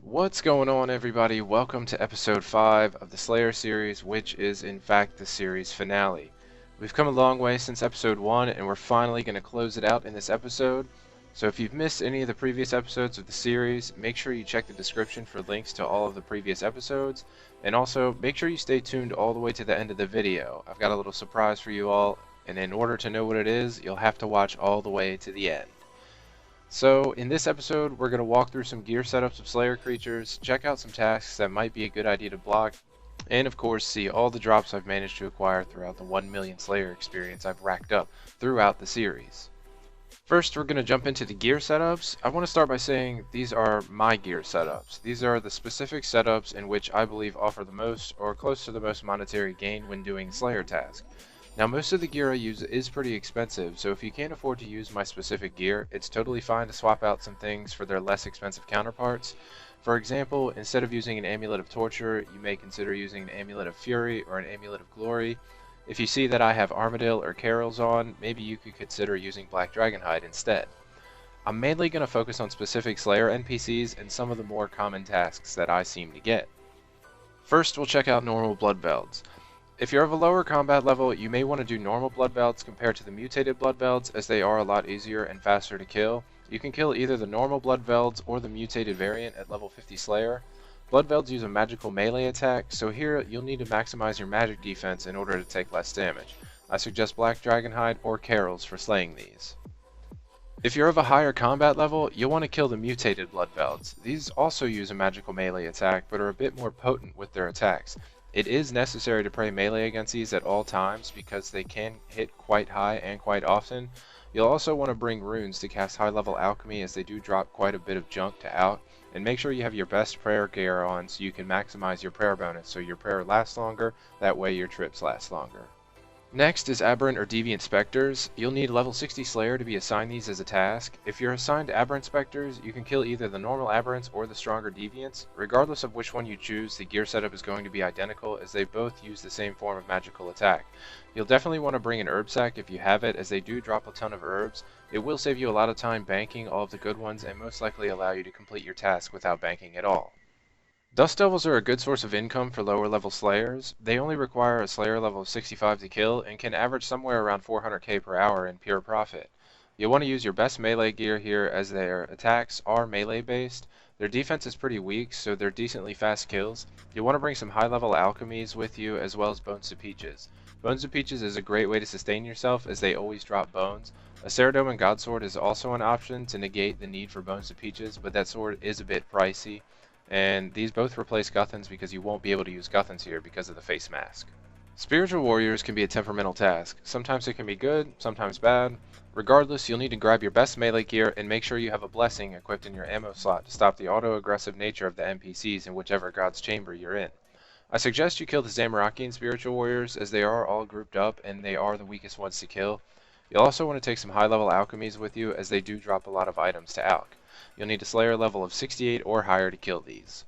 What's going on, everybody? Welcome to episode 5 of the Slayer series, which is in fact the series finale. We've come a long way since episode 1, and we're finally going to close it out in this episode. So if you've missed any of the previous episodes of the series, make sure you check the description for links to all of the previous episodes, and also make sure you stay tuned all the way to the end of the video. I've got a little surprise for you all, and in order to know what it is, you'll have to watch all the way to the end. So in this episode, we're going to walk through some gear setups of Slayer creatures, check out some tasks that might be a good idea to block, and of course see all the drops I've managed to acquire throughout the 1 million Slayer experience I've racked up throughout the series. First, we're going to jump into the gear setups. I want to start by saying these are my gear setups. These are the specific setups in which I believe offer the most or close to the most monetary gain when doing Slayer tasks. Now, most of the gear I use is pretty expensive, so if you can't afford to use my specific gear, it's totally fine to swap out some things for their less expensive counterparts. For example, instead of using an Amulet of Torture, you may consider using an Amulet of Fury or an Amulet of Glory. If you see that I have Armadale or Carols on, maybe you could consider using Black Dragonhide instead. I'm mainly going to focus on specific Slayer NPCs and some of the more common tasks that I seem to get. First, we'll check out normal blood belts. If you're of a lower combat level, you may want to do normal blood belts compared to the mutated blood belts, as they are a lot easier and faster to kill. You can kill either the normal blood velds or the mutated variant at level 50 Slayer. Blood velds use a magical melee attack, so here you'll need to maximize your magic defense in order to take less damage. I suggest Black Dragonhide or Carols for slaying these. If you're of a higher combat level, you'll want to kill the mutated blood velds. These also use a magical melee attack, but are a bit more potent with their attacks. It is necessary to pray melee against these at all times because they can hit quite high and quite often. You'll also want to bring runes to cast high level alchemy, as they do drop quite a bit of junk to out, and make sure you have your best prayer gear on so you can maximize your prayer bonus so your prayer lasts longer, that way your trips last longer. Next is Aberrant or DV Inspectors. You'll need level 60 Slayer to be assigned these as a task. If you're assigned Aberrant Inspectors, you can kill either the normal Aberrants or the stronger Deviants. Regardless of which one you choose, the gear setup is going to be identical, as they both use the same form of magical attack. You'll definitely want to bring an herb sack if you have it, as they do drop a ton of herbs. It will save you a lot of time banking all of the good ones and most likely allow you to complete your task without banking at all. Dust Devils are a good source of income for lower level Slayers. They only require a Slayer level of 65 to kill and can average somewhere around 400k per hour in pure profit. You'll want to use your best melee gear here, as their attacks are melee based. Their defense is pretty weak, so they're decently fast kills. You'll want to bring some high level alchemies with you, as well as Bones to Peaches. Bones to Peaches is a great way to sustain yourself, as they always drop bones. A Ceridome Godsword is also an option to negate the need for Bones to Peaches, but that sword is a bit pricey. And these both replace Guthans, because you won't be able to use Guthans here because of the face mask. Spiritual Warriors can be a temperamental task. Sometimes it can be good, sometimes bad. Regardless, you'll need to grab your best melee gear and make sure you have a blessing equipped in your ammo slot to stop the auto-aggressive nature of the NPCs in whichever god's chamber you're in. I suggest you kill the Zamorakian Spiritual Warriors, as they are all grouped up and they are the weakest ones to kill. You'll also want to take some high level alchemies with you, as they do drop a lot of items to alch. You'll need a Slayer level of 68 or higher to kill these.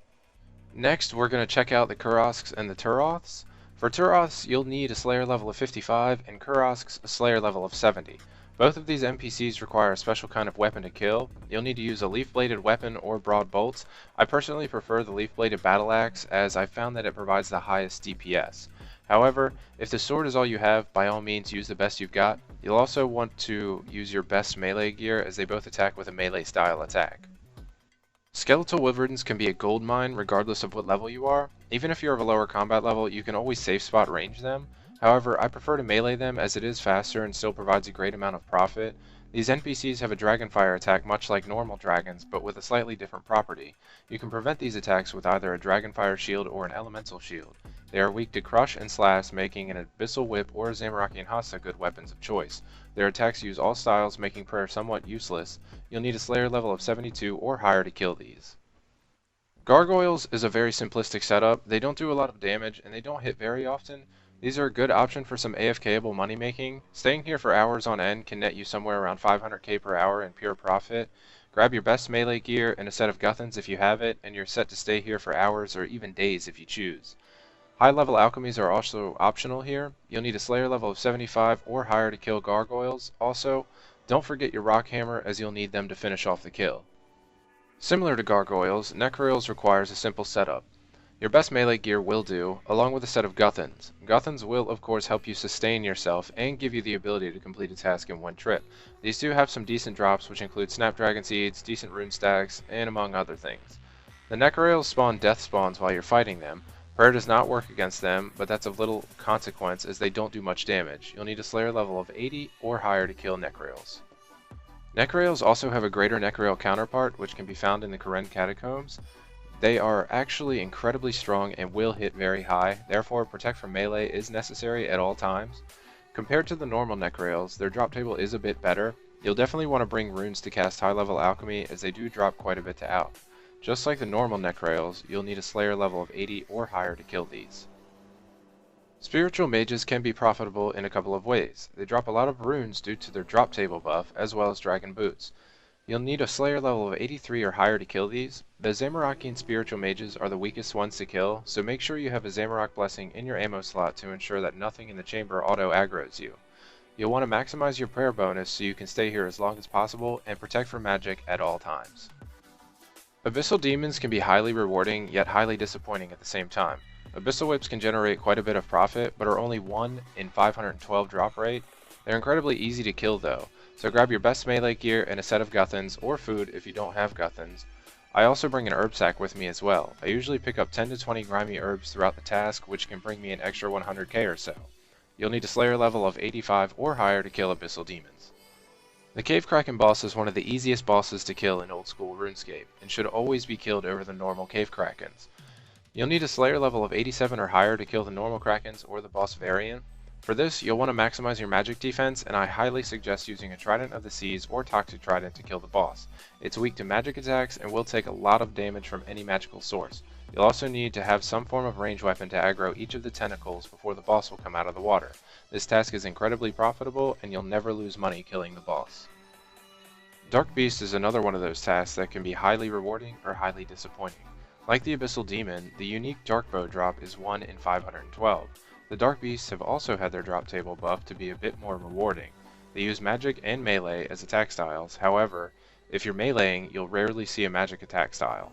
Next, we're going to check out the Kursks and the Turoths. For Turoths, you'll need a Slayer level of 55 and Kursks a Slayer level of 70. Both of these NPCs require a special kind of weapon to kill. You'll need to use a leaf-bladed weapon or broad bolts. I personally prefer the leaf-bladed battle axe, as I found that it provides the highest DPS. However, if the sword is all you have, by all means use the best you've got. You'll also want to use your best melee gear, as they both attack with a melee style attack. Skeletal Wyverns can be a gold mine regardless of what level you are. Even if you're of a lower combat level, you can always safe spot range them. However, I prefer to melee them, as it is faster and still provides a great amount of profit. These NPCs have a Dragonfire attack much like normal dragons, but with a slightly different property. You can prevent these attacks with either a Dragonfire shield or an Elemental shield. They are weak to crush and slash, making an Abyssal Whip or a Zamorakian Hasta good weapons of choice. Their attacks use all styles, making prayer somewhat useless. You'll need a Slayer level of 72 or higher to kill these. Gargoyles is a very simplistic setup. They don't do a lot of damage and they don't hit very often. These are a good option for some AFKable money making. Staying here for hours on end can net you somewhere around 500k per hour in pure profit. Grab your best melee gear and a set of Guthans if you have it, and you're set to stay here for hours or even days if you choose. High level alchemies are also optional here. You'll need a Slayer level of 75 or higher to kill Gargoyles. Also, don't forget your rock hammer, as you'll need them to finish off the kill. Similar to Gargoyles, Necroils requires a simple setup. Your best melee gear will do, along with a set of Guthans. Guthans will of course help you sustain yourself and give you the ability to complete a task in one trip. These do have some decent drops, which include Snapdragon Seeds, decent rune stacks, and among other things. The Necroils spawn death spawns while you're fighting them. Prayer does not work against them, but that's of little consequence as they don't do much damage. You'll need a Slayer level of 80 or higher to kill Necroils. Necroils also have a greater Necroil counterpart, which can be found in the Karen Catacombs. They are actually incredibly strong and will hit very high, therefore protect from melee is necessary at all times. Compared to the normal Necroils, their drop table is a bit better. You'll definitely want to bring runes to cast high level alchemy as they do drop quite a bit to out. Just like the normal Necroils, you'll need a Slayer level of 80 or higher to kill these. Spiritual mages can be profitable in a couple of ways. They drop a lot of runes due to their drop table buff, as well as dragon boots. You'll need a Slayer level of 83 or higher to kill these. The Zamorakian spiritual mages are the weakest ones to kill, so make sure you have a Zamorak blessing in your ammo slot to ensure that nothing in the chamber auto aggroes you. You'll want to maximize your prayer bonus so you can stay here as long as possible and protect from magic at all times. Abyssal Demons can be highly rewarding, yet highly disappointing at the same time. Abyssal Whips can generate quite a bit of profit, but are only 1 in 512 drop rate. They're incredibly easy to kill though, so grab your best melee gear and a set of Guthans, or food if you don't have Guthans. I also bring an herb sack with me as well. I usually pick up 10 to 20 grimy herbs throughout the task, which can bring me an extra 100k or so. You'll need a Slayer level of 85 or higher to kill Abyssal Demons. The Cave Kraken boss is one of the easiest bosses to kill in old school RuneScape, and should always be killed over the normal Cave Krakens. You'll need a Slayer level of 87 or higher to kill the normal Krakens or the boss variant. For this, you'll want to maximize your magic defense, and I highly suggest using a Trident of the Seas or Toxic Trident to kill the boss. It's weak to magic attacks and will take a lot of damage from any magical source. You'll also need to have some form of ranged weapon to aggro each of the tentacles before the boss will come out of the water. This task is incredibly profitable, and you'll never lose money killing the boss. Dark Beast is another one of those tasks that can be highly rewarding or highly disappointing. Like the Abyssal Demon, the unique Dark Bow drop is 1 in 512. The Dark Beasts have also had their drop table buff to be a bit more rewarding. They use magic and melee as attack styles, however, if you're meleeing, you'll rarely see a magic attack style.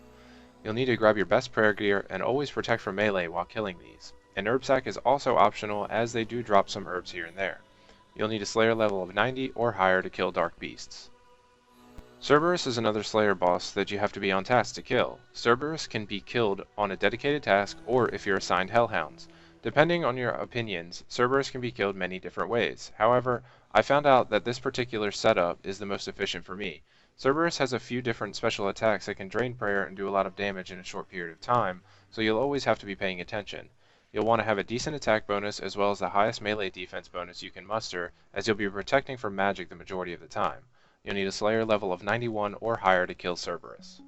You'll need to grab your best prayer gear and always protect from melee while killing these. An herb sack is also optional as they do drop some herbs here and there. You'll need a Slayer level of 90 or higher to kill Dark Beasts. Cerberus is another Slayer boss that you have to be on task to kill. Cerberus can be killed on a dedicated task or if you're assigned Hellhounds. Depending on your opinions, Cerberus can be killed many different ways. However, I found out that this particular setup is the most efficient for me. Cerberus has a few different special attacks that can drain prayer and do a lot of damage in a short period of time, so you'll always have to be paying attention. You'll want to have a decent attack bonus as well as the highest melee defense bonus you can muster, as you'll be protecting from magic the majority of the time. You'll need a Slayer level of 91 or higher to kill Cerberus.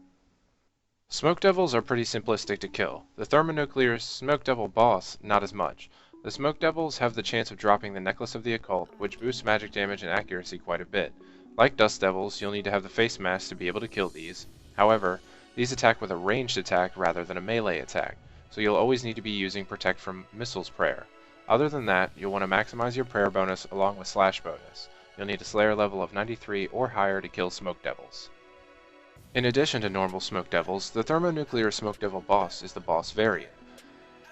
Smoke Devils are pretty simplistic to kill. The Thermonuclear Smoke Devil boss, not as much. The Smoke Devils have the chance of dropping the Necklace of the Occult, which boosts magic damage and accuracy quite a bit. Like Dust Devils, you'll need to have the face mask to be able to kill these. However, these attack with a ranged attack rather than a melee attack, so you'll always need to be using Protect from Missiles Prayer. Other than that, you'll want to maximize your prayer bonus along with slash bonus. You'll need a Slayer level of 93 or higher to kill Smoke Devils. In addition to normal Smoke Devils, the Thermonuclear Smoke Devil boss is the boss variant.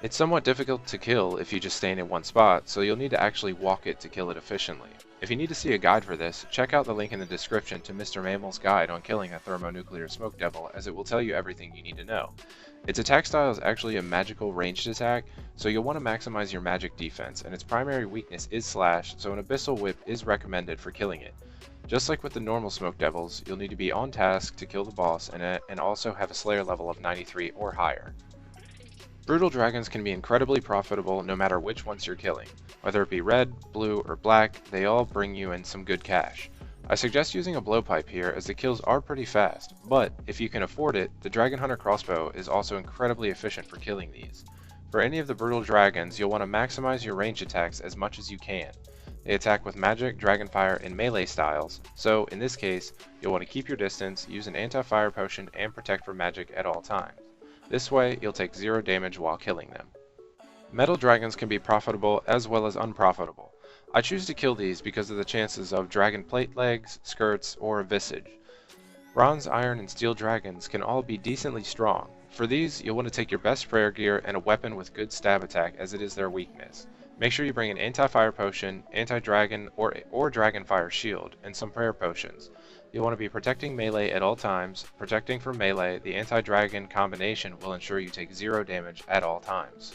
It's somewhat difficult to kill if you just stand in one spot, so you'll need to actually walk it to kill it efficiently. If you need to see a guide for this, check out the link in the description to Mr. Mammal's guide on killing a Thermonuclear Smoke Devil, as it will tell you everything you need to know. Its attack style is actually a magical ranged attack, so you'll want to maximize your magic defense, and its primary weakness is slash, so an Abyssal Whip is recommended for killing it. Just like with the normal Smoke Devils, you'll need to be on task to kill the boss and also have a Slayer level of 93 or higher. Brutal Dragons can be incredibly profitable no matter which ones you're killing. Whether it be red, blue, or black, they all bring you in some good cash. I suggest using a blowpipe here as the kills are pretty fast, but if you can afford it, the Dragon Hunter crossbow is also incredibly efficient for killing these. For any of the Brutal Dragons, you'll want to maximize your range attacks as much as you can. They attack with magic, dragonfire, and melee styles, so in this case, you'll want to keep your distance, use an anti-fire potion, and protect from magic at all times. This way, you'll take 0 damage while killing them. Metal Dragons can be profitable as well as unprofitable. I choose to kill these because of the chances of dragon plate legs, skirts, or a visage. Bronze, Iron, and Steel Dragons can all be decently strong. For these, you'll want to take your best prayer gear and a weapon with good stab attack, as it is their weakness. Make sure you bring an anti-fire potion, anti-dragon or dragon fire shield, and some prayer potions. You'll want to be protecting melee at all times. Protecting from melee, the anti-dragon combination will ensure you take 0 damage at all times.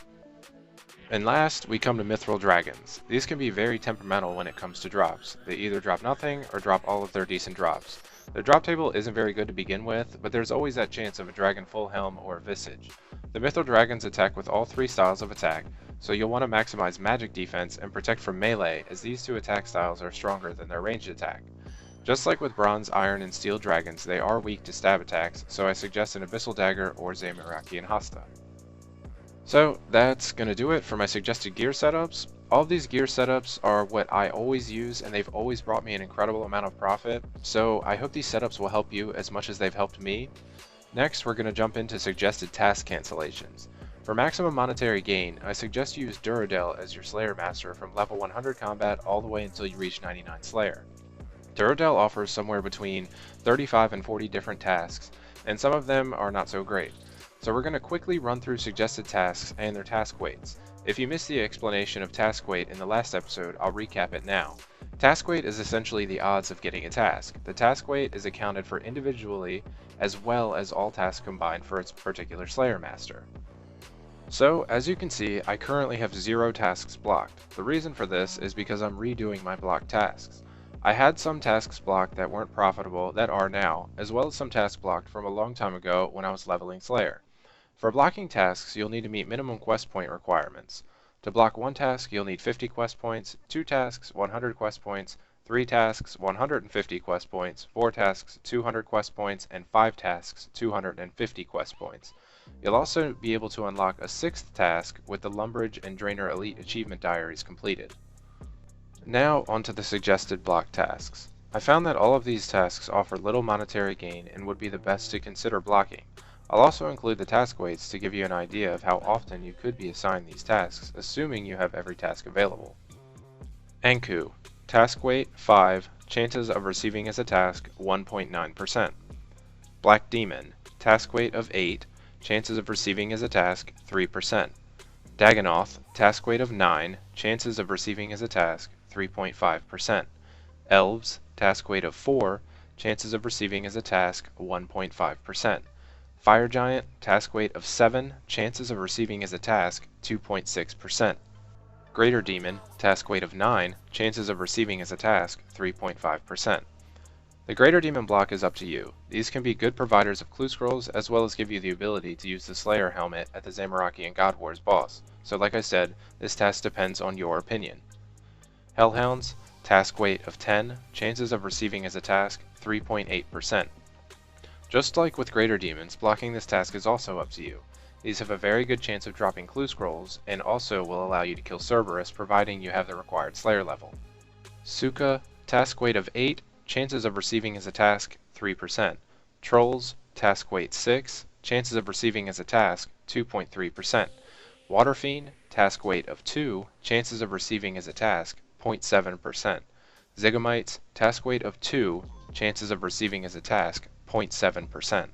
And last, we come to Mithril Dragons. These can be very temperamental when it comes to drops. They either drop nothing or drop all of their decent drops. Their drop table isn't very good to begin with, but there's always that chance of a dragon full helm or a visage. The Mithril Dragons attack with all 3 styles of attack, so you'll want to maximize magic defense and protect from melee, as these 2 attack styles are stronger than their ranged attack. Just like with Bronze, Iron, and Steel Dragons, they are weak to stab attacks, so I suggest an Abyssal Dagger or Zamorakian Hasta. So that's going to do it for my suggested gear setups. All of these gear setups are what I always use, and they've always brought me an incredible amount of profit, so I hope these setups will help you as much as they've helped me. Next, we're going to jump into suggested task cancellations. For maximum monetary gain, I suggest you use Duradel as your Slayer Master from level 100 combat all the way until you reach 99 Slayer. Duradel offers somewhere between 35 and 40 different tasks, and some of them are not so great. So we're going to quickly run through suggested tasks and their task weights. If you missed the explanation of task weight in the last episode, I'll recap it now. Task weight is essentially the odds of getting a task. The task weight is accounted for individually as well as all tasks combined for its particular Slayer Master. So, as you can see, I currently have 0 tasks blocked. The reason for this is because I'm redoing my blocked tasks. I had some tasks blocked that weren't profitable that are now, as well as some tasks blocked from a long time ago when I was leveling Slayer. For blocking tasks, you'll need to meet minimum quest point requirements. To block 1 task, you'll need 50 quest points, 2 tasks, 100 quest points, 3 tasks, 150 quest points, 4 tasks, 200 quest points, and 5 tasks, 250 quest points. You'll also be able to unlock a 6th task with the Lumbridge and Drainer Elite Achievement Diaries completed. Now onto the suggested block tasks. I found that all of these tasks offer little monetary gain and would be the best to consider blocking. I'll also include the task weights to give you an idea of how often you could be assigned these tasks, assuming you have every task available. Anku. Task weight 5, chances of receiving as a task 1.9%. Black Demon. Task weight of 8, chances of receiving as a task 3%. Dagonoth. Task weight of 9, chances of receiving as a task 3.5%. Elves. Task weight of 4, chances of receiving as a task 1.5%. Fire Giant, task weight of 7, chances of receiving as a task 2.6%. Greater Demon, task weight of 9, chances of receiving as a task 3.5%. The Greater Demon block is up to you. These can be good providers of clue scrolls as well as give you the ability to use the Slayer helmet at the Zamorakian God Wars boss, so like I said, this task depends on your opinion. Hellhounds, task weight of 10, chances of receiving as a task 3.8%. Just like with Greater Demons, blocking this task is also up to you. These have a very good chance of dropping clue scrolls, and also will allow you to kill Cerberus providing you have the required Slayer level. Suka, task weight of 8, chances of receiving as a task 3%. Trolls, task weight 6, chances of receiving as a task 2.3%. Waterfiend, task weight of 2, chances of receiving as a task 0.7%. Zygomites, task weight of 2, chances of receiving as a task 0.7%.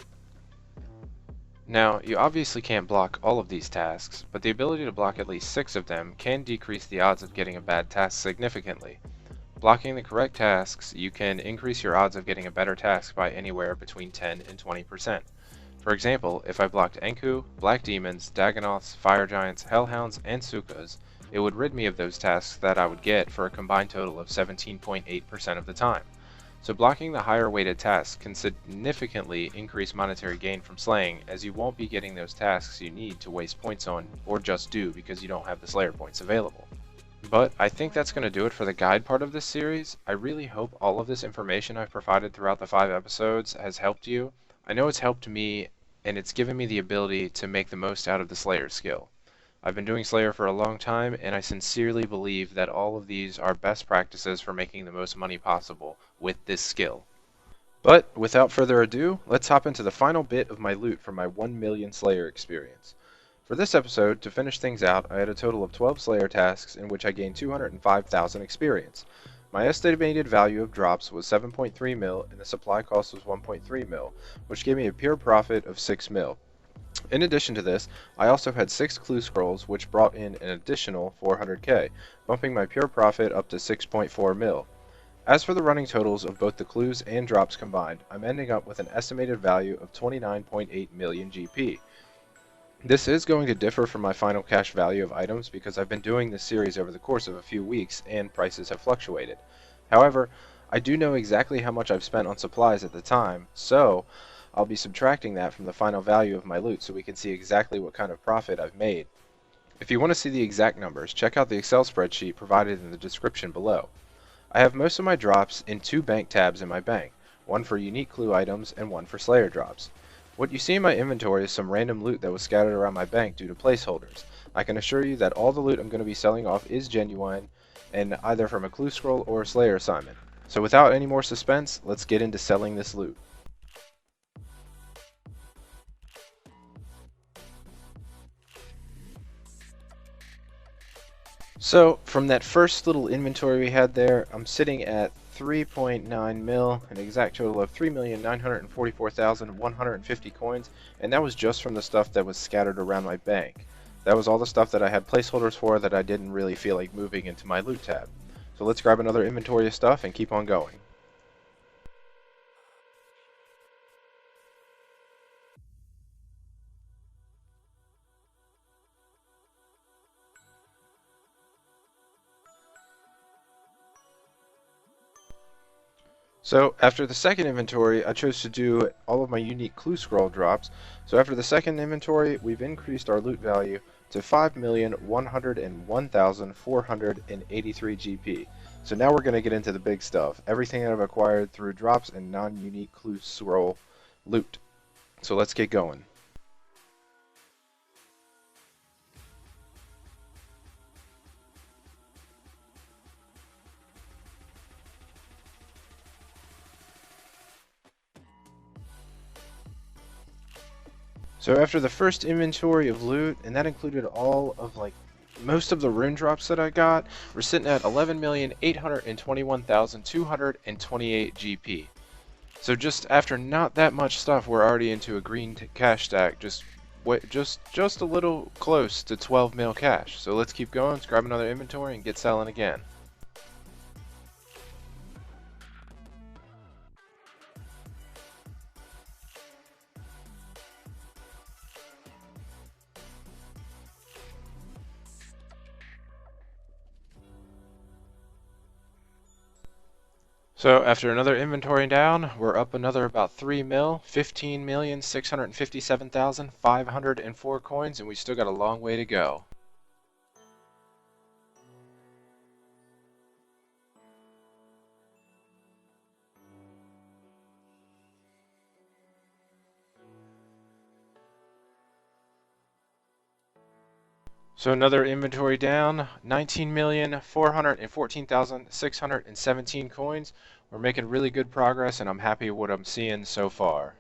Now, you obviously can't block all of these tasks, but the ability to block at least 6 of them can decrease the odds of getting a bad task significantly. Blocking the correct tasks, you can increase your odds of getting a better task by anywhere between 10 and 20%. For example, if I blocked Anku, Black Demons, Dagonoths, Fire Giants, Hellhounds, and Sukas, it would rid me of those tasks that I would get for a combined total of 17.8% of the time. So blocking the higher weighted tasks can significantly increase monetary gain from slaying, as you won't be getting those tasks you need to waste points on, or just do because you don't have the Slayer points available. But I think that's going to do it for the guide part of this series. I really hope all of this information I've provided throughout the 5 episodes has helped you. I know it's helped me, and it's given me the ability to make the most out of the Slayer skill. I've been doing Slayer for a long time, and I sincerely believe that all of these are best practices for making the most money possible with this skill. But without further ado, let's hop into the final bit of my loot from my 1 million Slayer experience. For this episode, to finish things out, I had a total of 12 Slayer tasks in which I gained 205,000 experience. My estimated value of drops was 7.3 mil and the supply cost was 1.3 mil, which gave me a pure profit of 6 mil. In addition to this, I also had 6 clue scrolls which brought in an additional 400k, bumping my pure profit up to 6.4 mil. As for the running totals of both the clues and drops combined, I'm ending up with an estimated value of 29.8 million GP. This is going to differ from my final cash value of items because I've been doing this series over the course of a few weeks and prices have fluctuated. However, I do know exactly how much I've spent on supplies at the time, so I'll be subtracting that from the final value of my loot so we can see exactly what kind of profit I've made. If you want to see the exact numbers, check out the Excel spreadsheet provided in the description below. I have most of my drops in 2 bank tabs in my bank, one for unique clue items and one for Slayer drops. What you see in my inventory is some random loot that was scattered around my bank due to placeholders. I can assure you that all the loot I'm going to be selling off is genuine and either from a clue scroll or a Slayer assignment. So without any more suspense, let's get into selling this loot. So from that first little inventory we had there, I'm sitting at 3.9 mil, an exact total of 3,944,150 coins, and that was just from the stuff that was scattered around my bank. That was all the stuff that I had placeholders for that I didn't really feel like moving into my loot tab. So let's grab another inventory of stuff and keep on going. So after the second inventory, I chose to do all of my unique clue scroll drops. So after the second inventory, we've increased our loot value to 5,101,483 GP. So now we're going to get into the big stuff, everything that I've acquired through drops and non-unique clue scroll loot. So let's get going. So after the first inventory of loot, and that included all of most of the rune drops that I got, we're sitting at 11,821,228 GP. So just after not that much stuff, we're already into a green cash stack, just a little close to 12 mil cash. So let's keep going, let's grab another inventory and get selling again. So after another inventory down, we're up another about 3 mil, 15,657,504 coins, and we still got a long way to go. So another inventory down, 19,414,617 coins. We're making really good progress and I'm happy with what I'm seeing so far.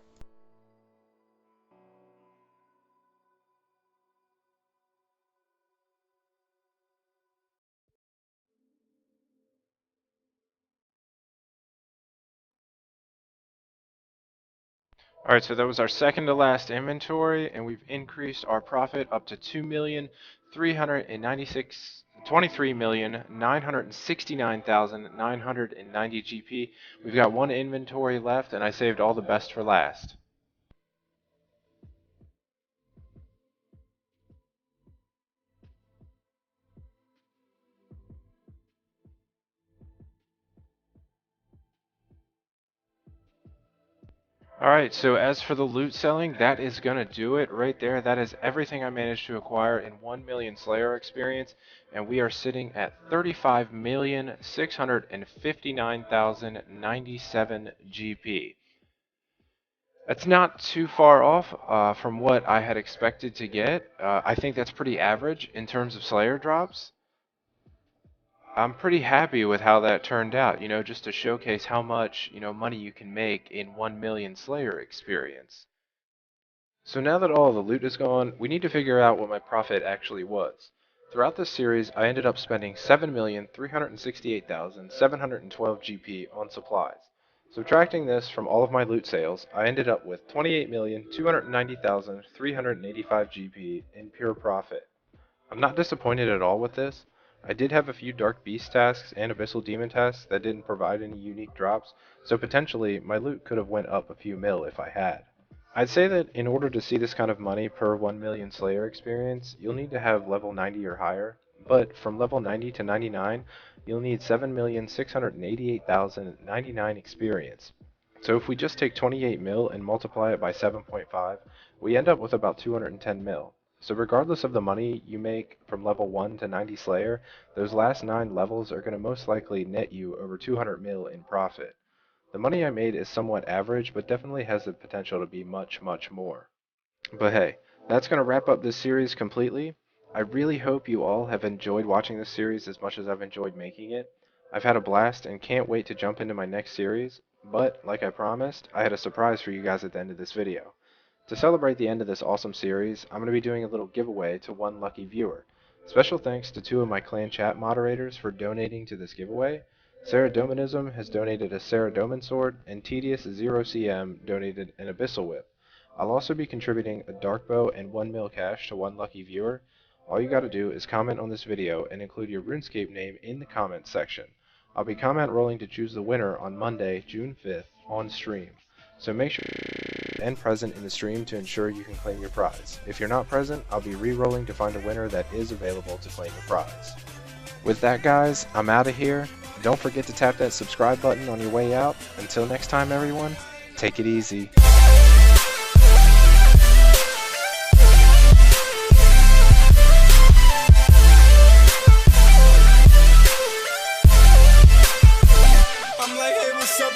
Alright, so that was our second to last inventory, and we've increased our profit up to 23,969,990 GP. We've got one inventory left, and I saved all the best for last. Alright, so as for the loot selling, that is going to do it right there. That is everything I managed to acquire in 1 million Slayer experience, and we are sitting at 35,659,097 GP. That's not too far off from what I had expected to get. I think that's pretty average in terms of Slayer drops. I'm pretty happy with how that turned out, just to showcase how much, money you can make in 1 million Slayer experience. So now that all the loot is gone, we need to figure out what my profit actually was. Throughout this series, I ended up spending 7,368,712 GP on supplies. Subtracting this from all of my loot sales, I ended up with 28,290,385 GP in pure profit. I'm not disappointed at all with this. I did have a few Dark Beast tasks and Abyssal Demon tasks that didn't provide any unique drops, so potentially my loot could have went up a few mil if I had. I'd say that in order to see this kind of money per 1 million Slayer experience, you'll need to have level 90 or higher, but from level 90 to 99, you'll need 7,688,099 experience. So if we just take 28 mil and multiply it by 7.5, we end up with about 210 mil. So regardless of the money you make from level 1 to 90 Slayer, those last 9 levels are going to most likely net you over 200 mil in profit. The money I made is somewhat average, but definitely has the potential to be much, much more. But hey, that's going to wrap up this series completely. I really hope you all have enjoyed watching this series as much as I've enjoyed making it. I've had a blast and can't wait to jump into my next series, but like I promised, I had a surprise for you guys at the end of this video. To celebrate the end of this awesome series, I'm going to be doing a little giveaway to one lucky viewer. Special thanks to 2 of my clan chat moderators for donating to this giveaway. Cerberus has donated a Cerberus sword, and Tedious0cm donated an Abyssal whip. I'll also be contributing a dark bow and 1 mil cash to one lucky viewer. All you gotta do is comment on this video and include your RuneScape name in the comments section. I'll be comment rolling to choose the winner on Monday, June 5th on stream. So make sure and present in the stream to ensure you can claim your prize. If you're not present, I'll be re-rolling to find a winner that is available to claim the prize. With that guys, I'm out of here. Don't forget to tap that subscribe button on your way out. Until next time everyone, take it easy. I'm like, hey, what's up?